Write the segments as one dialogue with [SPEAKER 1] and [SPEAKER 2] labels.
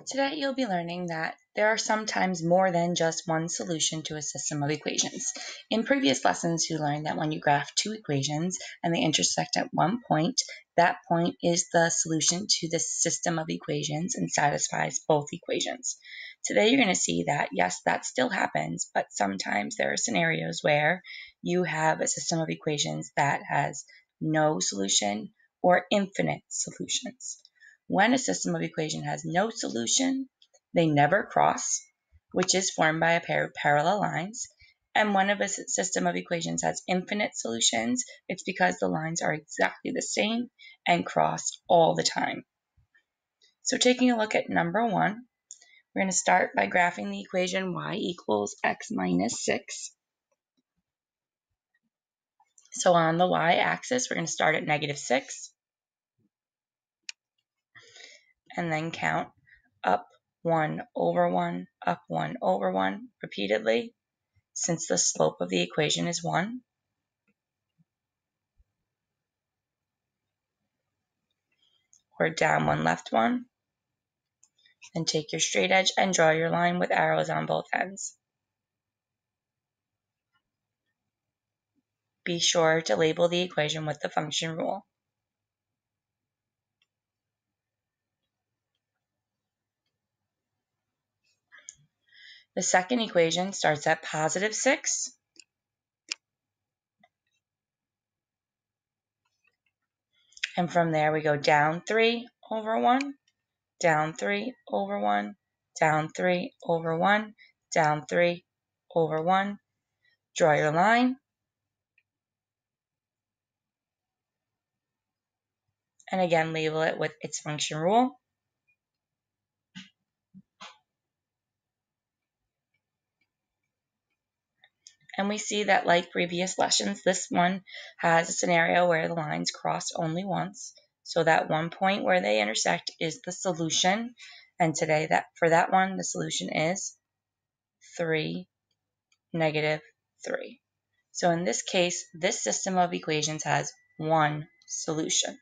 [SPEAKER 1] Today you'll be learning that there are sometimes more than just one solution to a system of equations. In previous lessons, you learned that when you graph two equations and they intersect at one point, that point is the solution to the system of equations and satisfies both equations. Today you're going to see that, yes, that still happens, but sometimes there are scenarios where you have a system of equations that has no solution or infinite solutions. When a system of equation has no solution, they never cross, which is formed by a pair of parallel lines. And when a system of equations has infinite solutions, it's because the lines are exactly the same and crossed all the time. So taking a look at number 1, we're going to start by graphing the equation y equals x minus 6. So on the y-axis, we're going to start at negative 6 and then count up 1 over 1, up 1 over 1 repeatedly, since the slope of the equation is 1. Or down 1, left 1. And take your straight edge and draw your line with arrows on both ends. Be sure to label the equation with the function rule. The second equation starts at positive 6. And from there we go down 3 over 1, down 3 over 1, down 3 over 1, down 3 over 1. Draw your line. And again, label it with its function rule. And we see that, like previous lessons, this one has a scenario where the lines cross only once. So that one point where they intersect is the solution. And today, for that one, the solution is 3, negative 3. So in this case, this system of equations has one solution.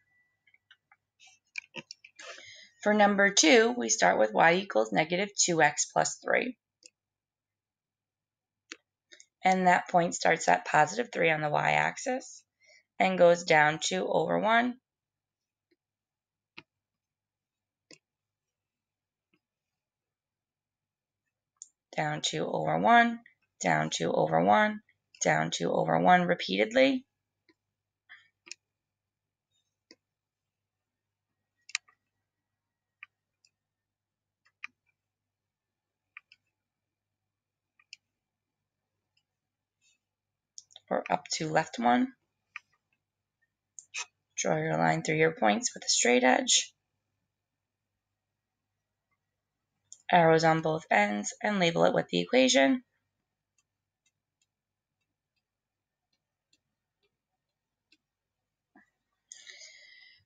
[SPEAKER 1] For number 2, we start with y equals negative 2x plus 3. And that point starts at positive 3 on the y-axis and goes down 2 over 1, down 2 over 1, down 2 over 1, down 2 over 1 repeatedly. Or up to left 1. Draw your line through your points with a straight edge. Arrows on both ends and label it with the equation.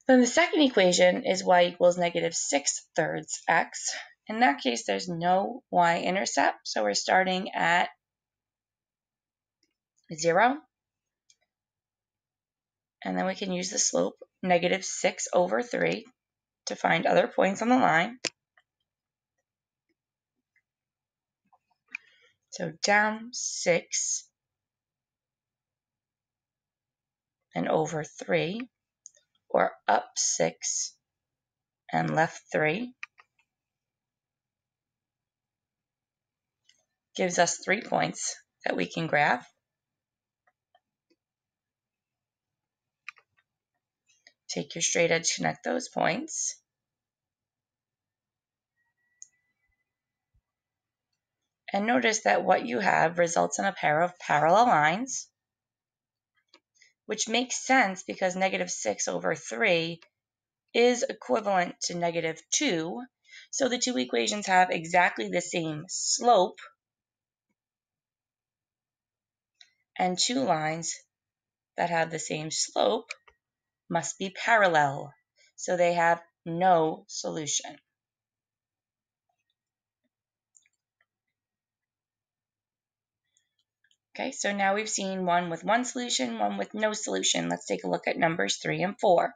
[SPEAKER 1] Then the second equation is y equals negative 6/3 x. In that case, there's no y-intercept, so we're starting at 0. And then we can use the slope, negative 6 over 3, to find other points on the line. So down 6 and over 3, or up 6 and left 3, gives us 3 points that we can graph. Take your straight edge, connect those points. And notice that what you have results in a pair of parallel lines, which makes sense because negative 6 over 3 is equivalent to negative 2. So the two equations have exactly the same slope, and two lines that have the same slope must be parallel. So they have no solution. Okay, so now we've seen one with one solution, one with no solution. Let's take a look at numbers 3 and 4.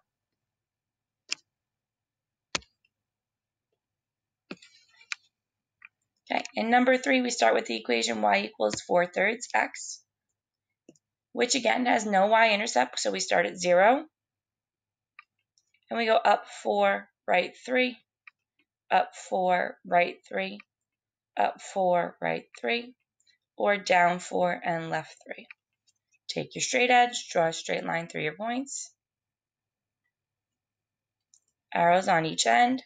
[SPEAKER 1] In number 3, we start with the equation y equals 4/3 x, which again has no y-intercept, so we start at 0, and we go up 4, right 3, up 4, right 3, up 4, right 3, or down 4 and left 3. Take your straight edge, draw a straight line through your points, arrows on each end,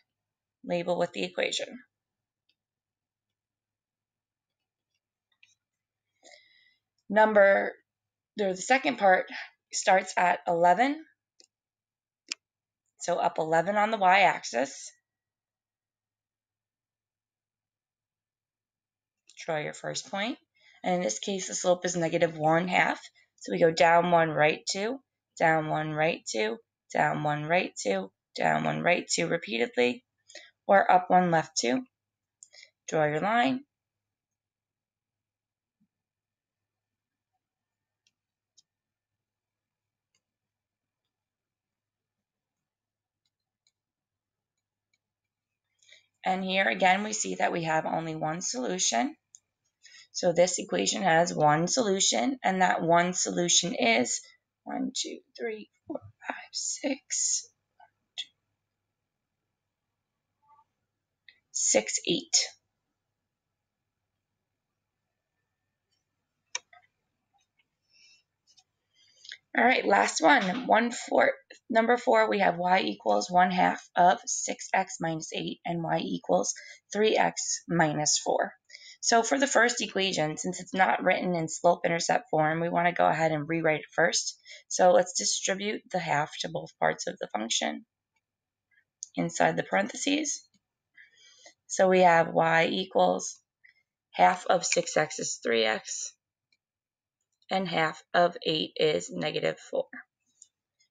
[SPEAKER 1] label with the equation. The second part starts at 11, so up 11 on the y-axis. Draw your first point, and in this case the slope is -1/2, so we go down 1, right 2, down 1, right 2, down 1, right 2, down 1, right 2 repeatedly, or up 1, left 2. Draw your line, and here again we see that we have only one solution. So this equation has one solution, and that one solution is 1, 2, 3, 4, 5, 6, 6, 8. All right, last one. Number 4, we have y equals 1/2 of 6x minus 8 and y equals 3x minus 4. So for the first equation, since it's not written in slope-intercept form, we want to go ahead and rewrite it first. So let's distribute the half to both parts of the function inside the parentheses. So we have y equals half of 6x is 3x, and half of 8 is -4.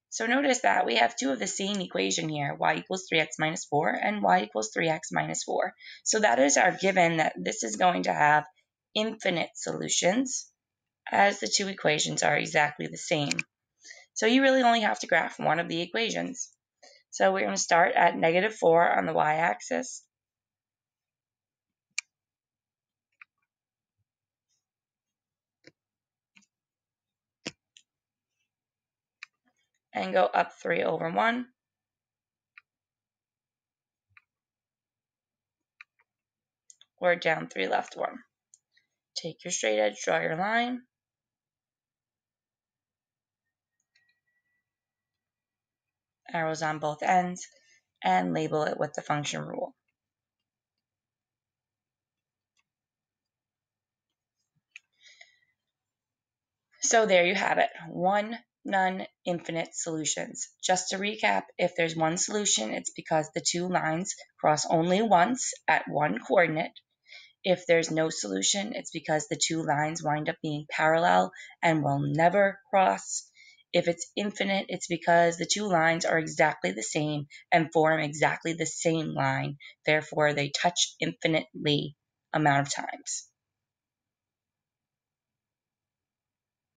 [SPEAKER 1] So notice that we have two of the same equation here, y equals 3x minus 4 and y equals 3x minus 4. So that is our given that this is going to have infinite solutions, as the two equations are exactly the same. So you really only have to graph one of the equations. So we're going to start at -4 on the y-axis, and go up 3/1, or down 3 left 1. Take your straight edge, draw your line, arrows on both ends, and label it with the function rule. So there you have it, one, none, infinite solutions. Just to recap, if there's one solution, it's because the two lines cross only once at one coordinate. If there's no solution, it's because the two lines wind up being parallel and will never cross. If it's infinite, it's because the two lines are exactly the same and form exactly the same line. Therefore, they touch infinitely amount of times.